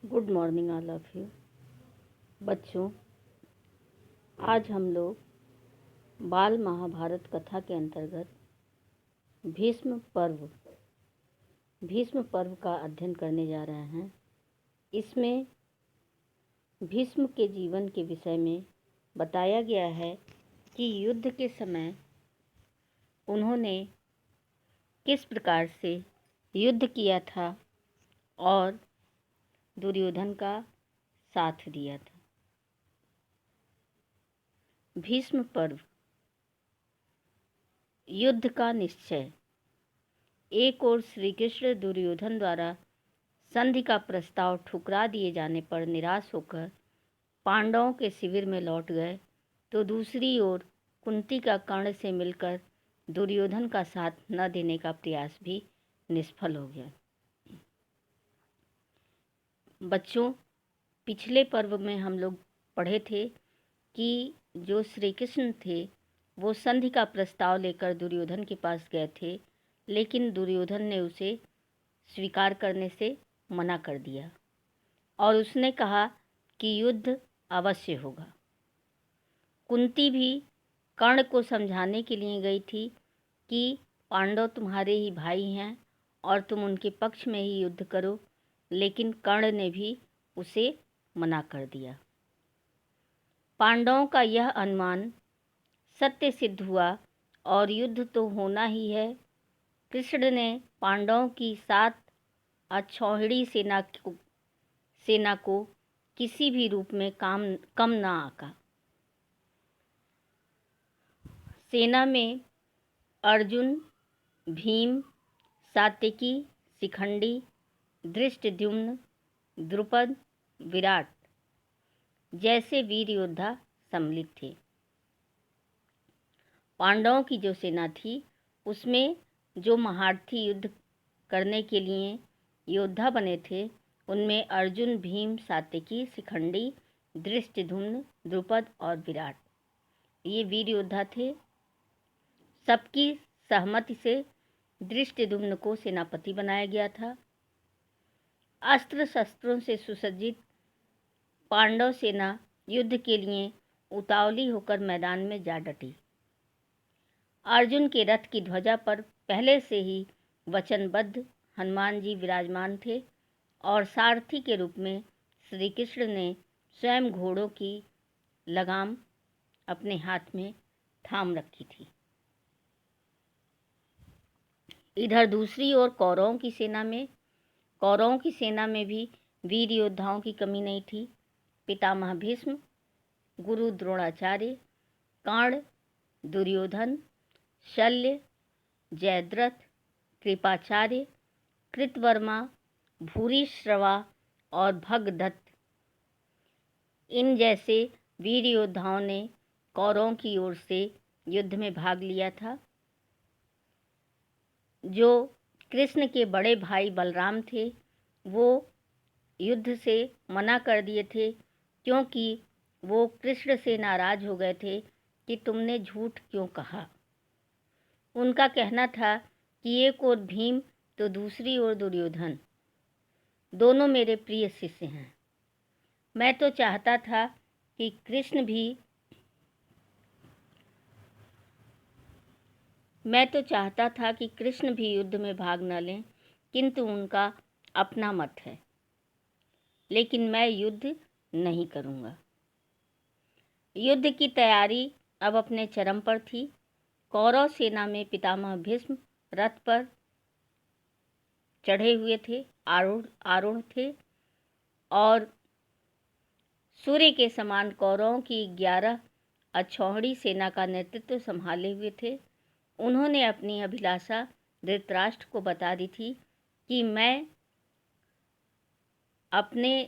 Good morning all of you. बच्चों, आज हम लोग बाल महाभारत कथा के अंतर्गत भीष्म पर्व का अध्ययन करने जा रहे हैं। इसमें भीष्म के जीवन के विषय में बताया गया है कि युद्ध के समय उन्होंने किस प्रकार से युद्ध किया था और दुर्योधन का साथ दिया था। भीष्म पर्व। युद्ध का निश्चय। एक ओर श्री कृष्ण दुर्योधन द्वारा संधि का प्रस्ताव ठुकरा दिए जाने पर निराश होकर पांडवों के शिविर में लौट गए, तो दूसरी ओर कुंती का कर्ण से मिलकर दुर्योधन का साथ न देने का प्रयास भी निष्फल हो गया। बच्चों, पिछले पर्व में हम लोग पढ़े थे कि जो श्री कृष्ण थे वो संधि का प्रस्ताव लेकर दुर्योधन के पास गए थे, लेकिन दुर्योधन ने उसे स्वीकार करने से मना कर दिया और उसने कहा कि युद्ध अवश्य होगा। कुंती भी कर्ण को समझाने के लिए गई थी कि पांडव तुम्हारे ही भाई हैं और तुम उनके पक्ष में ही युद्ध करो, लेकिन कर्ण ने भी उसे मना कर दिया। पांडवों का यह अनुमान सत्य सिद्ध हुआ और युद्ध तो होना ही है। कृष्ण ने पांडवों की 7 अक्षौहिणी सेना को किसी भी रूप में कम ना आका। सेना में अर्जुन, भीम, सात्यकी, शिखंडी, धृष्टद्युम्न, द्रुपद, विराट जैसे वीर योद्धा सम्मिलित थे। पांडवों की जो सेना थी उसमें जो महारथी युद्ध करने के लिए योद्धा बने थे उनमें अर्जुन, भीम, सात्यकी, शिखंडी, धृष्टद्युम्न, द्रुपद और विराट ये वीर योद्धा थे। सबकी सहमति से धृष्टद्युम्न को सेनापति बनाया गया था। अस्त्र शस्त्रों से सुसज्जित पांडव सेना युद्ध के लिए उतावली होकर मैदान में जा डटी। अर्जुन के रथ की ध्वजा पर पहले से ही वचनबद्ध हनुमान जी विराजमान थे और सारथी के रूप में श्री कृष्ण ने स्वयं घोड़ों की लगाम अपने हाथ में थाम रखी थी। इधर दूसरी ओर कौरवों की सेना में भी वीर योद्धाओं की कमी नहीं थी। पितामह भीष्म, गुरु द्रोणाचार्य, कर्ण, दुर्योधन, शल्य, जयद्रथ, कृपाचार्य, कृतवर्मा, भूरिश्रवा और भगदत्त इन जैसे वीर योद्धाओं ने कौरवों की ओर से युद्ध में भाग लिया था। जो कृष्ण के बड़े भाई बलराम थे वो युद्ध से मना कर दिए थे, क्योंकि वो कृष्ण से नाराज़ हो गए थे कि तुमने झूठ क्यों कहा। उनका कहना था कि एक ओर भीम तो दूसरी ओर दुर्योधन, दोनों मेरे प्रिय शिष्य हैं। मैं तो चाहता था कि कृष्ण भी युद्ध में भाग न लें, किंतु उनका अपना मत है, लेकिन मैं युद्ध नहीं करूँगा। युद्ध की तैयारी अब अपने चरम पर थी। कौरव सेना में पितामह भीष्म रथ पर चढ़े हुए थे, आरूढ़ थे और सूर्य के समान कौरवों की 11 अक्षौहिणी सेना का नेतृत्व संभाले हुए थे। उन्होंने अपनी अभिलाषा धृतराष्ट्र को बता दी थी कि मैं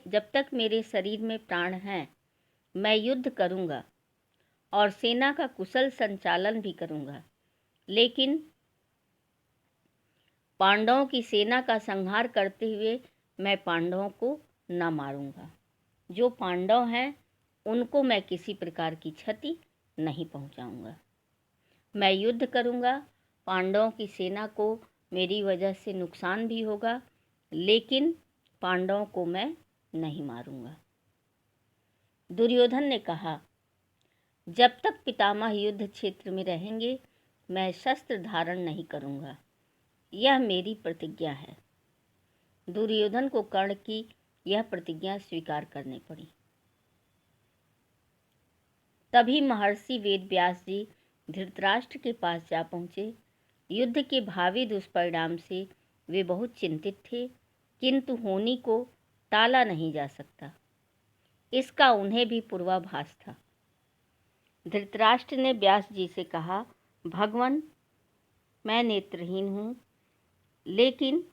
जब तक मेरे शरीर में प्राण हैं मैं युद्ध करूंगा और सेना का कुशल संचालन भी करूंगा, लेकिन पांडवों की सेना का संहार करते हुए मैं पांडवों को न मारूंगा। जो पांडव हैं उनको मैं किसी प्रकार की क्षति नहीं पहुंचाऊंगा। मैं युद्ध करूंगा, पांडवों की सेना को मेरी वजह से नुकसान भी होगा, लेकिन पांडवों को मैं नहीं मारूंगा। दुर्योधन ने कहा, जब तक पितामह युद्ध क्षेत्र में रहेंगे मैं शस्त्र धारण नहीं करूंगा, यह मेरी प्रतिज्ञा है। दुर्योधन को कर्ण की यह प्रतिज्ञा स्वीकार करनी पड़ी। तभी महर्षि वेदव्यास जी धृतराष्ट्र के पास जा पहुँचे। युद्ध के भावी दुष्परिणाम से वे बहुत चिंतित थे, किंतु होनी को टाला नहीं जा सकता, इसका उन्हें भी पूर्वाभास था। धृतराष्ट्र ने व्यास जी से कहा, भगवान, मैं नेत्रहीन हूँ, लेकिन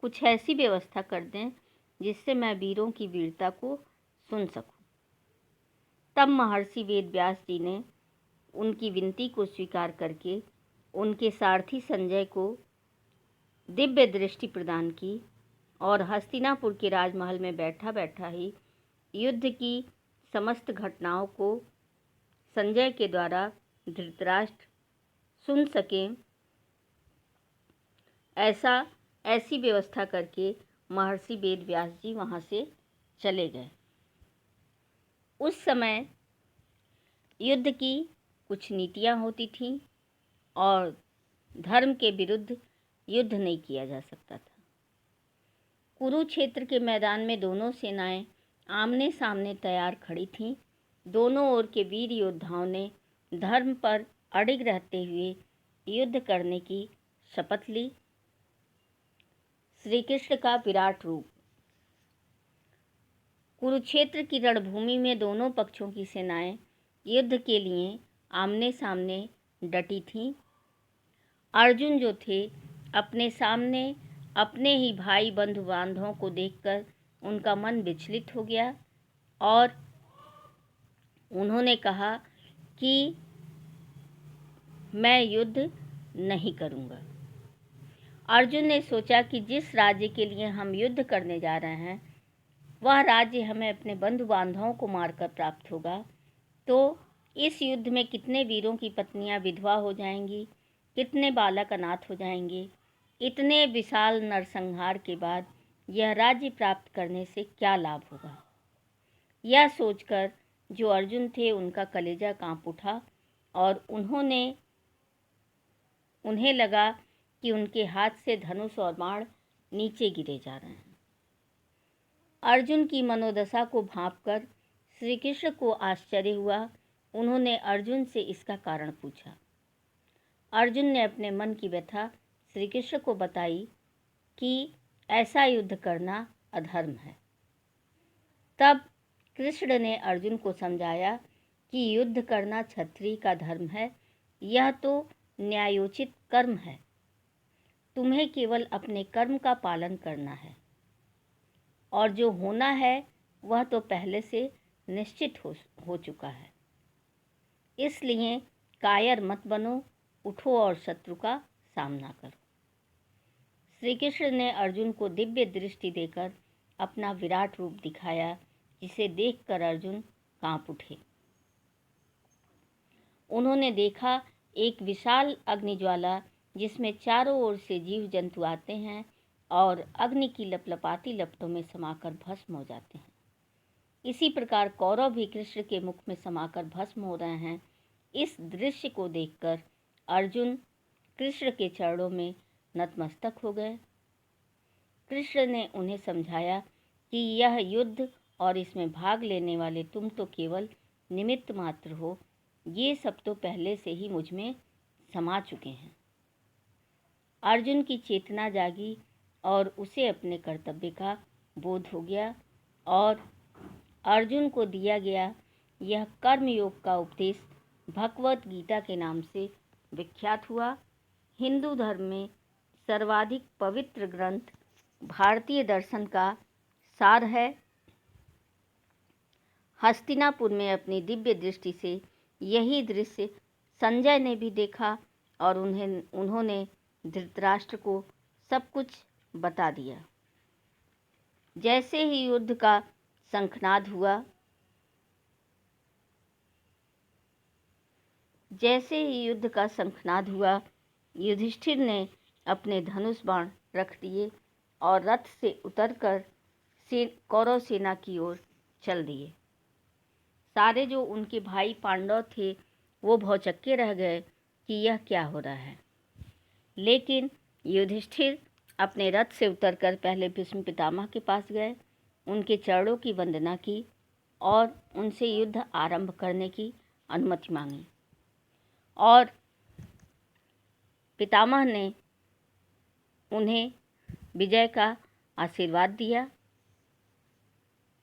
कुछ ऐसी व्यवस्था कर दें जिससे मैं वीरों की वीरता को सुन सकूं। तब महर्षि वेदव्यास जी ने उनकी विनती को स्वीकार करके उनके सारथी संजय को दिव्य दृष्टि प्रदान की और हस्तिनापुर के राजमहल में बैठा बैठा ही युद्ध की समस्त घटनाओं को संजय के द्वारा धृतराष्ट्र सुन सकें, ऐसी व्यवस्था करके महर्षि वेदव्यास जी वहाँ से चले गए। उस समय युद्ध की कुछ नीतियाँ होती थीं और धर्म के विरुद्ध युद्ध नहीं किया जा सकता था। कुरुक्षेत्र के मैदान में दोनों सेनाएं आमने सामने तैयार खड़ी थीं। दोनों ओर के वीर योद्धाओं ने धर्म पर अडिग रहते हुए युद्ध करने की शपथ ली। श्री कृष्ण का विराट रूप। कुरुक्षेत्र की रणभूमि में दोनों पक्षों की सेनाएं युद्ध के लिए आमने सामने डटी थीं। अर्जुन जो थे, अपने सामने अपने ही भाई बंधु बांधवों को देखकर उनका मन विचलित हो गया और उन्होंने कहा कि मैं युद्ध नहीं करूँगा। अर्जुन ने सोचा कि जिस राज्य के लिए हम युद्ध करने जा रहे हैं वह राज्य हमें अपने बंधु बांधवों को मारकर प्राप्त होगा, तो इस युद्ध में कितने वीरों की पत्नियां विधवा हो जाएंगी, कितने बालक अनाथ हो जाएंगे। इतने विशाल नरसंहार के बाद यह राज्य प्राप्त करने से क्या लाभ होगा। यह सोचकर जो अर्जुन थे उनका कलेजा कांप उठा और उन्हें लगा कि उनके हाथ से धनुष और बाण नीचे गिरे जा रहे हैं। अर्जुन की मनोदशा को भांपकर श्री कृष्ण को आश्चर्य हुआ। उन्होंने अर्जुन से इसका कारण पूछा। अर्जुन ने अपने मन की व्यथा श्री कृष्ण को बताई कि ऐसा युद्ध करना अधर्म है। तब कृष्ण ने अर्जुन को समझाया कि युद्ध करना क्षत्रिय का धर्म है, यह तो न्यायोचित कर्म है। तुम्हें केवल अपने कर्म का पालन करना है और जो होना है वह तो पहले से निश्चित हो चुका है। इसलिए कायर मत बनो, उठो और शत्रु का सामना करो। श्री कृष्ण ने अर्जुन को दिव्य दृष्टि देकर अपना विराट रूप दिखाया, जिसे देखकर अर्जुन कांप उठे। उन्होंने देखा एक विशाल अग्निज्वाला जिसमें चारों ओर से जीव जंतु आते हैं और अग्नि की लपलपाती लपटों में समाकर भस्म हो जाते हैं। इसी प्रकार कौरव भी कृष्ण के मुख में समाकर भस्म हो रहे हैं। इस दृश्य को देखकर अर्जुन कृष्ण के चरणों में नतमस्तक हो गए। कृष्ण ने उन्हें समझाया कि यह युद्ध और इसमें भाग लेने वाले तुम तो केवल निमित्त मात्र हो, ये सब तो पहले से ही मुझ में समा चुके हैं। अर्जुन की चेतना जागी और उसे अपने कर्तव्य का बोध हो गया और अर्जुन को दिया गया यह कर्मयोग का उपदेश भगवत गीता के नाम से विख्यात हुआ। हिंदू धर्म में सर्वाधिक पवित्र ग्रंथ भारतीय दर्शन का सार है। हस्तिनापुर में अपनी दिव्य दृष्टि से यही दृश्य संजय ने भी देखा और उन्होंने धृतराष्ट्र को सब कुछ बता दिया। जैसे ही युद्ध का शंखनाद हुआ, युधिष्ठिर ने अपने धनुष बाण रख दिए और रथ से उतरकर कौरव सेना की ओर चल दिए। सारे जो उनके भाई पांडव थे वो भौचक्के रह गए कि यह क्या हो रहा है। लेकिन युधिष्ठिर अपने रथ से उतरकर पहले भीष्म पितामह के पास गए, उनके चरणों की वंदना की और उनसे युद्ध आरंभ करने की अनुमति मांगी। और पितामह ने उन्हें विजय का आशीर्वाद दिया।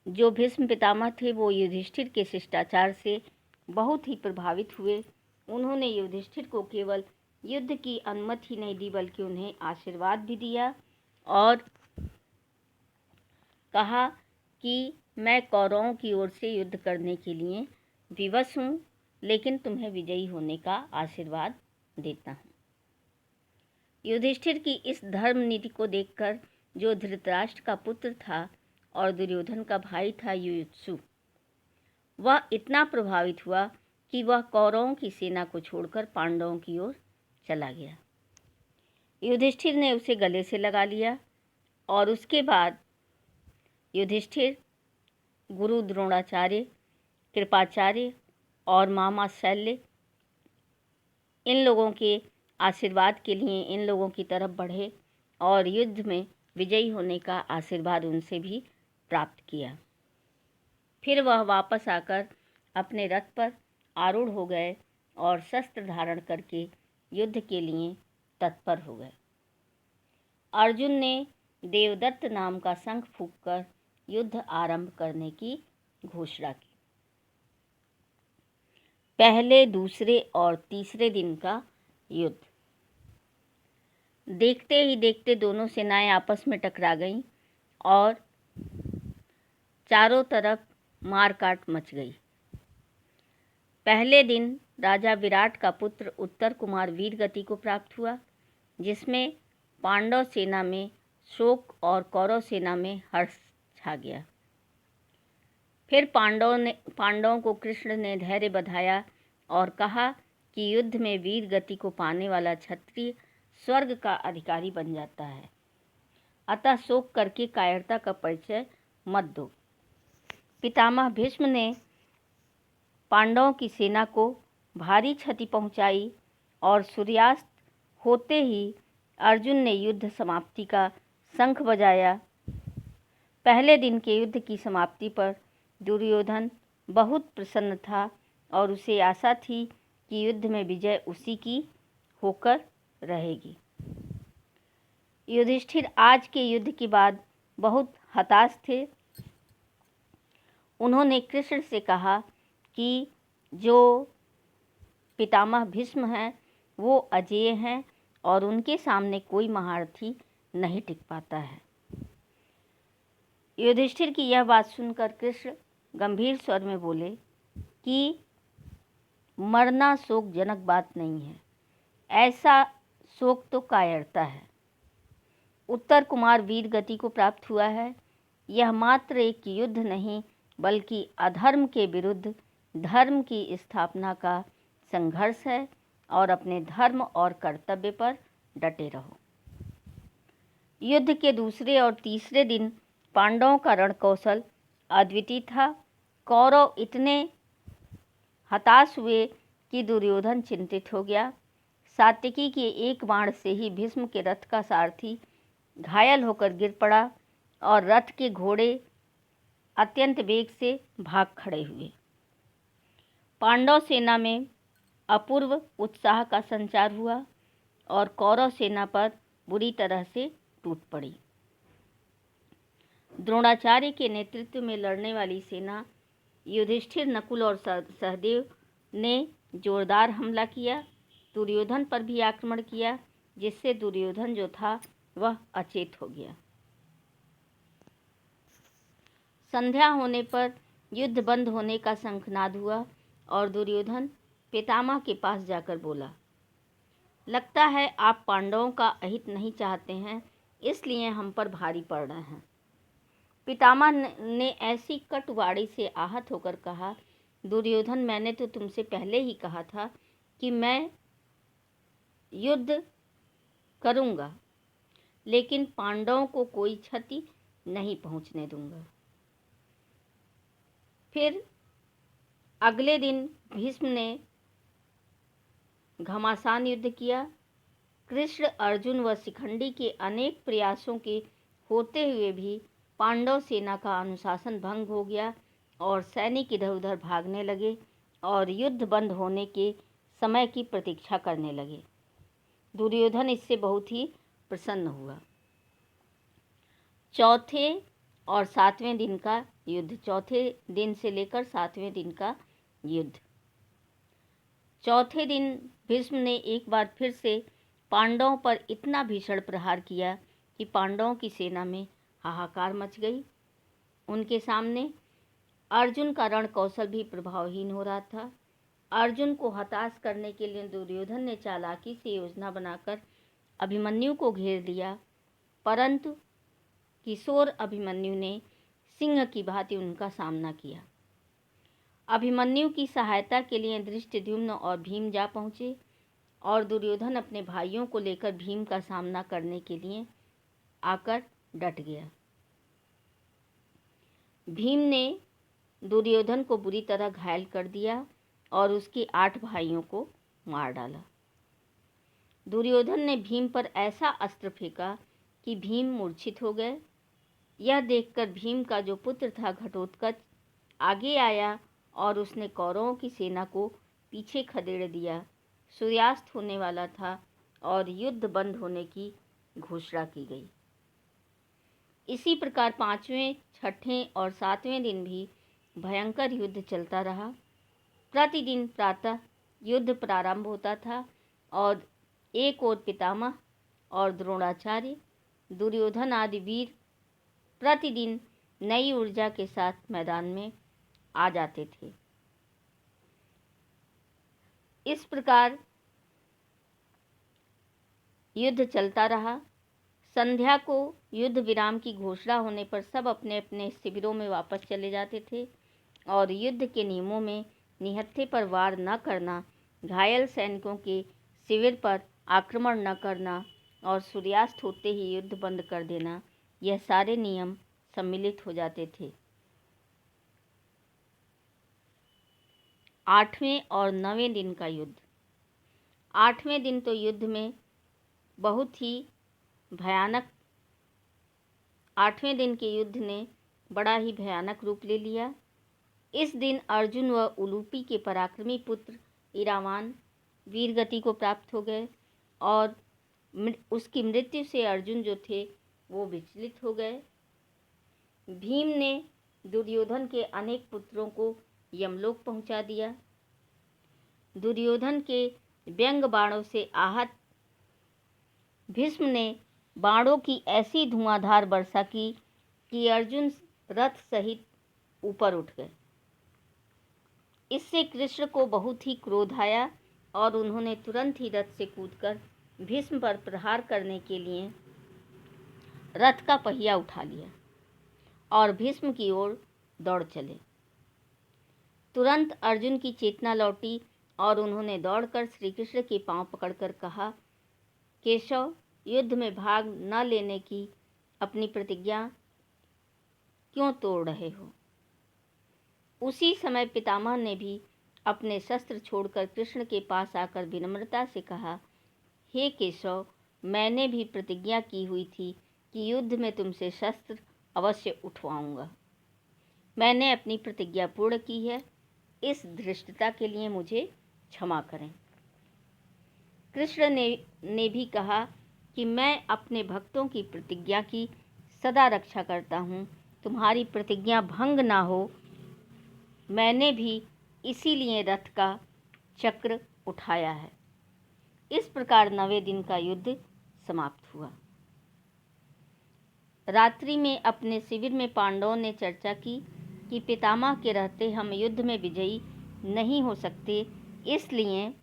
जो भीष्म पितामह थे वो युधिष्ठिर के शिष्टाचार से बहुत ही प्रभावित हुए। उन्होंने युधिष्ठिर को केवल युद्ध की अनुमति ही नहीं दी बल्कि उन्हें आशीर्वाद भी दिया और कहा कि मैं कौरवों की ओर से युद्ध करने के लिए विवश हूँ, लेकिन तुम्हें विजयी होने का आशीर्वाद देता हूँ। युधिष्ठिर की इस धर्म नीति को देखकर जो धृतराष्ट्र का पुत्र था और दुर्योधन का भाई था युयुत्सु, वह इतना प्रभावित हुआ कि वह कौरवों की सेना को छोड़कर पांडवों की ओर चला गया। युधिष्ठिर ने उसे गले से लगा लिया और उसके बाद युधिष्ठिर गुरु द्रोणाचार्य, कृपाचार्य और मामा शल्य इन लोगों के आशीर्वाद के लिए इन लोगों की तरफ बढ़े और युद्ध में विजयी होने का आशीर्वाद उनसे भी प्राप्त किया। फिर वह वापस आकर अपने रथ पर आरूढ़ हो गए और शस्त्र धारण करके युद्ध के लिए तत्पर हो गए। अर्जुन ने देवदत्त नाम का शंख फूंककर युद्ध आरंभ करने की घोषणा की। पहले, दूसरे और तीसरे दिन का युद्ध। देखते ही देखते दोनों सेनाएं आपस में टकरा गईं और चारों तरफ मारकाट मच गई। पहले दिन राजा विराट का पुत्र उत्तर कुमार वीरगति को प्राप्त हुआ, जिसमें पांडव सेना में शोक और कौरव सेना में हर्ष छा गया। फिर पांडवों को कृष्ण ने धैर्य बधाया और कहा कि युद्ध में वीर गति को पाने वाला क्षत्रिय स्वर्ग का अधिकारी बन जाता है, अतः शोक करके कायरता का परिचय मत दो। पितामह भीष्म ने पांडवों की सेना को भारी क्षति पहुंचाई और सूर्यास्त होते ही अर्जुन ने युद्ध समाप्ति का शंख बजाया। पहले दिन के युद्ध की समाप्ति पर दुर्योधन बहुत प्रसन्न था और उसे आशा थी कि युद्ध में विजय उसी की होकर रहेगी। युधिष्ठिर आज के युद्ध के बाद बहुत हताश थे। उन्होंने कृष्ण से कहा कि जो पितामह भीष्म हैं वो अजेय हैं और उनके सामने कोई महारथी नहीं टिक पाता है। युधिष्ठिर की यह बात सुनकर कृष्ण गंभीर स्वर में बोले कि मरना शोकजनक बात नहीं है, ऐसा शोक तो कायरता है। उत्तर कुमार वीर गति को प्राप्त हुआ है। यह मात्र एक युद्ध नहीं बल्कि अधर्म के विरुद्ध धर्म की स्थापना का संघर्ष है और अपने धर्म और कर्तव्य पर डटे रहो। युद्ध के दूसरे और तीसरे दिन पांडवों का रणकौशल अद्वितीय था। कौरव इतने हताश हुए कि दुर्योधन चिंतित हो गया। सात्यकी के एक बाण से ही भीष्म के रथ का सारथी घायल होकर गिर पड़ा और रथ के घोड़े अत्यंत वेग से भाग खड़े हुए। पांडव सेना में अपूर्व उत्साह का संचार हुआ और कौरव सेना पर बुरी तरह से टूट पड़ी। द्रोणाचार्य के नेतृत्व में लड़ने वाली सेना युधिष्ठिर, नकुल और सहदेव ने जोरदार हमला किया। दुर्योधन पर भी आक्रमण किया, जिससे दुर्योधन जो था वह अचेत हो गया। संध्या होने पर युद्ध बंद होने का शंखनाद हुआ और दुर्योधन पितामह के पास जाकर बोला, लगता है आप पांडवों का अहित नहीं चाहते हैं, इसलिए हम पर भारी पड़ रहे हैं। पितामह ने ऐसी कटुवाणी से आहत होकर कहा, दुर्योधन, मैंने तो तुमसे पहले ही कहा था कि मैं युद्ध करूंगा, लेकिन पांडवों को कोई क्षति नहीं पहुंचने दूंगा। फिर अगले दिन भीष्म ने घमासान युद्ध किया। कृष्ण, अर्जुन व शिखंडी के अनेक प्रयासों के होते हुए भी पांडव सेना का अनुशासन भंग हो गया और सैनिक इधर उधर भागने लगे और युद्ध बंद होने के समय की प्रतीक्षा करने लगे। दुर्योधन इससे बहुत ही प्रसन्न हुआ। चौथे और सातवें दिन का युद्ध। चौथे दिन से लेकर सातवें दिन का युद्ध। चौथे दिन भीष्म ने एक बार फिर से पांडवों पर इतना भीषण प्रहार किया कि पांडवों की सेना में हाहाकार मच गई। उनके सामने अर्जुन का रण कौशल भी प्रभावहीन हो रहा था। अर्जुन को हताश करने के लिए दुर्योधन ने चालाकी से योजना बनाकर अभिमन्यु को घेर लिया, परंतु किशोर अभिमन्यु ने सिंह की भांति उनका सामना किया। अभिमन्यु की सहायता के लिए धृष्टद्युम्न और भीम जा पहुँचे और दुर्योधन अपने भाइयों को लेकर भीम का सामना करने के लिए आकर डट गया। भीम ने दुर्योधन को बुरी तरह घायल कर दिया और उसके 8 भाइयों को मार डाला। दुर्योधन ने भीम पर ऐसा अस्त्र फेंका कि भीम मूर्छित हो गए। यह देखकर भीम का जो पुत्र था घटोत्कच आगे आया और उसने कौरवों की सेना को पीछे खदेड़ दिया। सूर्यास्त होने वाला था और युद्ध बंद होने की घोषणा की गई। इसी प्रकार पांचवें, छठें और सातवें दिन भी भयंकर युद्ध चलता रहा। प्रतिदिन प्रातः युद्ध प्रारंभ होता था और एक ओर पितामह और द्रोणाचार्य, दुर्योधन आदि वीर प्रतिदिन नई ऊर्जा के साथ मैदान में आ जाते थे। इस प्रकार युद्ध चलता रहा। संध्या को युद्ध विराम की घोषणा होने पर सब अपने अपने शिविरों में वापस चले जाते थे और युद्ध के नियमों में निहत्थे पर वार न करना, घायल सैनिकों के शिविर पर आक्रमण न करना और सूर्यास्त होते ही युद्ध बंद कर देना, यह सारे नियम सम्मिलित हो जाते थे। 8वें और 9वें दिन का युद्ध। 8वें दिन तो युद्ध में बहुत ही भयानक 8वें दिन के युद्ध ने बड़ा ही भयानक रूप ले लिया। इस दिन अर्जुन व उलूपी के पराक्रमी पुत्र इरावान वीरगति को प्राप्त हो गए और उसकी मृत्यु से अर्जुन जो थे वो विचलित हो गए। भीम ने दुर्योधन के अनेक पुत्रों को यमलोक पहुंचा दिया। दुर्योधन के व्यंग बाणों से आहत भीष्म ने बाणों की ऐसी धुआंधार वर्षा की कि अर्जुन रथ सहित ऊपर उठ गए। इससे कृष्ण को बहुत ही क्रोध आया और उन्होंने तुरंत ही रथ से कूदकर भीष्म पर प्रहार करने के लिए रथ का पहिया उठा लिया और भीष्म की ओर दौड़ चले। तुरंत अर्जुन की चेतना लौटी और उन्होंने दौड़कर श्री कृष्ण के पांव पकड़कर कहा, केशव, युद्ध में भाग न लेने की अपनी प्रतिज्ञा क्यों तोड़ रहे हो? उसी समय पितामह ने भी अपने शस्त्र छोड़कर कृष्ण के पास आकर विनम्रता से कहा, हे केशव, मैंने भी प्रतिज्ञा की हुई थी कि युद्ध में तुमसे शस्त्र अवश्य उठवाऊंगा। मैंने अपनी प्रतिज्ञा पूर्ण की है। इस धृष्टता के लिए मुझे क्षमा करें। कृष्ण ने भी कहा कि मैं अपने भक्तों की प्रतिज्ञा की सदा रक्षा करता हूँ। तुम्हारी प्रतिज्ञा भंग ना हो, मैंने भी इसीलिए रथ का चक्र उठाया है। इस प्रकार 9वें दिन का युद्ध समाप्त हुआ। रात्रि में अपने शिविर में पांडवों ने चर्चा की कि पितामह के रहते हम युद्ध में विजयी नहीं हो सकते, इसलिए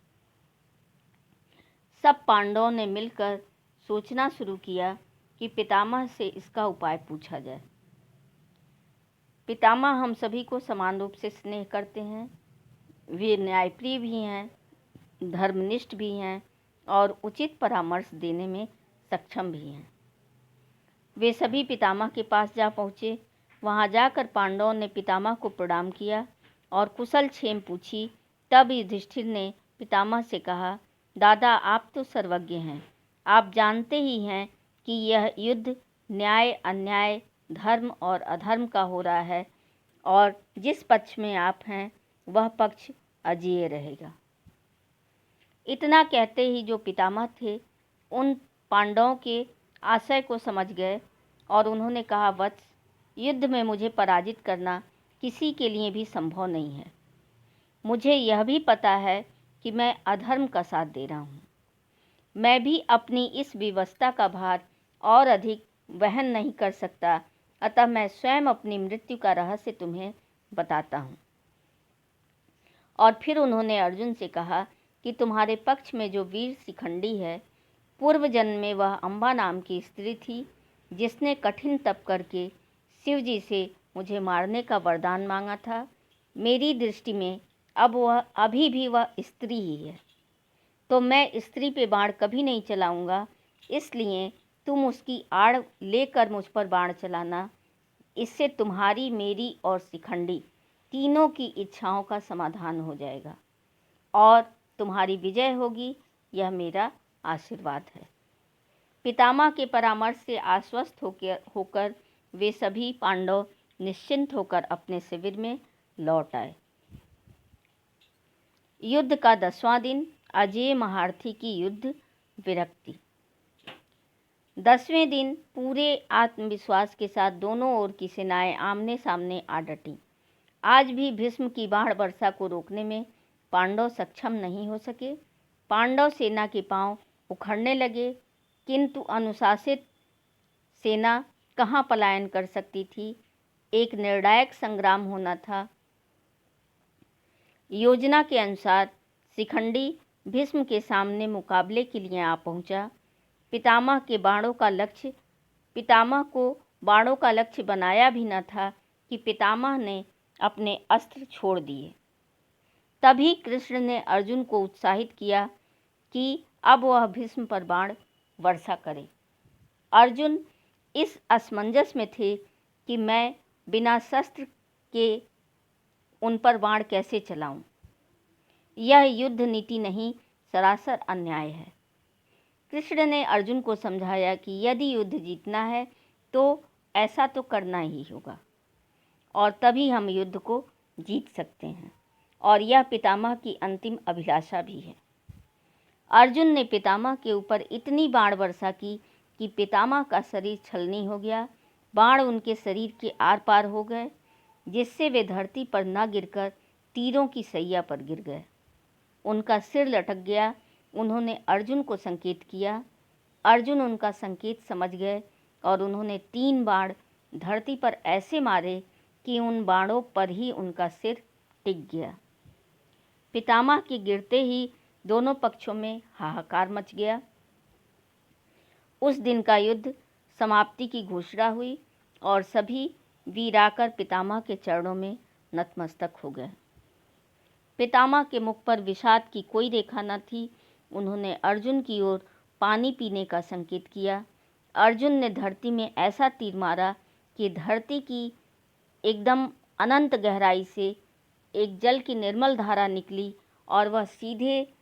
सब पांडवों ने मिलकर सोचना शुरू किया कि पितामह से इसका उपाय पूछा जाए। पितामह हम सभी को समान रूप से स्नेह करते हैं, वे न्यायप्रिय भी हैं, धर्मनिष्ठ भी हैं और उचित परामर्श देने में सक्षम भी हैं। वे सभी पितामह के पास जा पहुँचे। वहाँ जाकर पांडवों ने पितामह को प्रणाम किया और कुशल क्षेम पूछी। तब युधिष्ठिर ने पितामह से कहा, दादा, आप तो सर्वज्ञ हैं। आप जानते ही हैं कि यह युद्ध न्याय अन्याय, धर्म और अधर्म का हो रहा है और जिस पक्ष में आप हैं वह पक्ष अजेय रहेगा। इतना कहते ही जो पितामह थे उन पांडवों के आशय को समझ गए और उन्होंने कहा, वत्स, युद्ध में मुझे पराजित करना किसी के लिए भी संभव नहीं है। मुझे यह भी पता है कि मैं अधर्म का साथ दे रहा हूँ। मैं भी अपनी इस विवशता का भार और अधिक वहन नहीं कर सकता, अतः मैं स्वयं अपनी मृत्यु का रहस्य तुम्हें बताता हूँ। और फिर उन्होंने अर्जुन से कहा कि तुम्हारे पक्ष में जो वीर शिखंडी है, पूर्व जन्म में वह अम्बा नाम की स्त्री थी जिसने कठिन तप करके शिव जी से मुझे मारने का वरदान मांगा था। मेरी दृष्टि में अभी भी वह स्त्री ही है, तो मैं स्त्री पे बाण कभी नहीं चलाऊंगा। इसलिए तुम उसकी आड़ लेकर मुझ पर बाण चलाना। इससे तुम्हारी, मेरी और शिखंडी तीनों की इच्छाओं का समाधान हो जाएगा और तुम्हारी विजय होगी। यह मेरा आशीर्वाद है। पितामह के परामर्श से आश्वस्त होकर वे सभी पांडव निश्चिंत होकर अपने शिविर में लौट आए। युद्ध का 10वां दिन, अजेय महारथी की युद्ध विरक्ति। 10वें दिन पूरे आत्मविश्वास के साथ दोनों ओर की सेनाएं आमने सामने आ डटी। आज भी भीष्म की बाढ़ वर्षा को रोकने में पांडव सक्षम नहीं हो सके। पांडव सेना के पांव उखड़ने लगे, किंतु अनुशासित सेना कहाँ पलायन कर सकती थी। एक निर्णायक संग्राम होना था। योजना के अनुसार शिखंडी भीष्म के सामने मुकाबले के लिए आ पहुंचा। पितामह को बाणों का लक्ष्य बनाया भी न था कि पितामह ने अपने अस्त्र छोड़ दिए। तभी कृष्ण ने अर्जुन को उत्साहित किया कि अब वह भीष्म पर बाण वर्षा करे। अर्जुन इस असमंजस में थे कि मैं बिना शस्त्र के उन पर बाण कैसे चलाऊं। यह युद्ध नीति नहीं, सरासर अन्याय है। कृष्ण ने अर्जुन को समझाया कि यदि युद्ध जीतना है तो ऐसा तो करना ही होगा और तभी हम युद्ध को जीत सकते हैं, और यह पितामह की अंतिम अभिलाषा भी है। अर्जुन ने पितामह के ऊपर इतनी बाण वर्षा की कि पितामह का शरीर छलनी हो गया। बाण उनके शरीर के आर पार हो गए, जिससे वे धरती पर न गिरकर तीरों की सैया पर गिर गए। उनका सिर लटक गया। उन्होंने अर्जुन को संकेत किया। अर्जुन उनका संकेत समझ गए और उन्होंने 3 बाण धरती पर ऐसे मारे कि उन बाणों पर ही उनका सिर टिक गया। पितामह के गिरते ही दोनों पक्षों में हाहाकार मच गया। उस दिन का युद्ध समाप्ति की घोषणा हुई और सभी वीर आकर पितामह के चरणों में नतमस्तक हो गए। पितामह के मुख पर विषाद की कोई रेखा न थी। उन्होंने अर्जुन की ओर पानी पीने का संकेत किया। अर्जुन ने धरती में ऐसा तीर मारा कि धरती की एकदम अनंत गहराई से एक जल की निर्मल धारा निकली और वह सीधे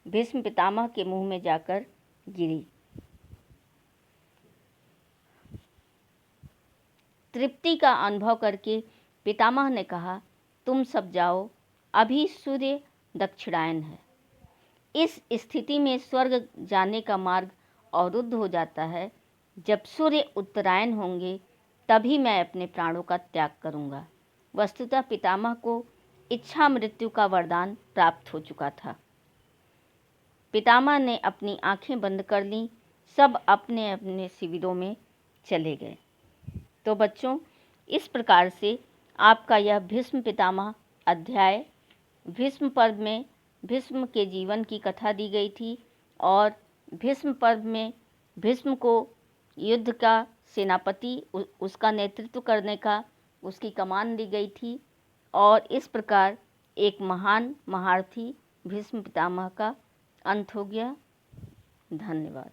भीष्म पितामह के मुंह में जाकर गिरी। तृप्ति का अनुभव करके पितामह ने कहा, तुम सब जाओ, अभी सूर्य दक्षिणायन है। इस स्थिति में स्वर्ग जाने का मार्ग अवरुद्ध हो जाता है। जब सूर्य उत्तरायण होंगे तभी मैं अपने प्राणों का त्याग करूंगा। वस्तुतः पितामह को इच्छा मृत्यु का वरदान प्राप्त हो चुका था। पितामह ने अपनी आंखें बंद कर लीं। सब अपने अपने शिविरों में चले गए। तो बच्चों, इस प्रकार से आपका यह भीष्म पितामह अध्याय, भीष्म पर्व में भीष्म के जीवन की कथा दी गई थी और भीष्म पर्व में भीष्म को युद्ध का सेनापति, उसका नेतृत्व करने का उसकी कमान दी गई थी और इस प्रकार एक महान महारथी भीष्म पितामह का अंत हो गया। धन्यवाद।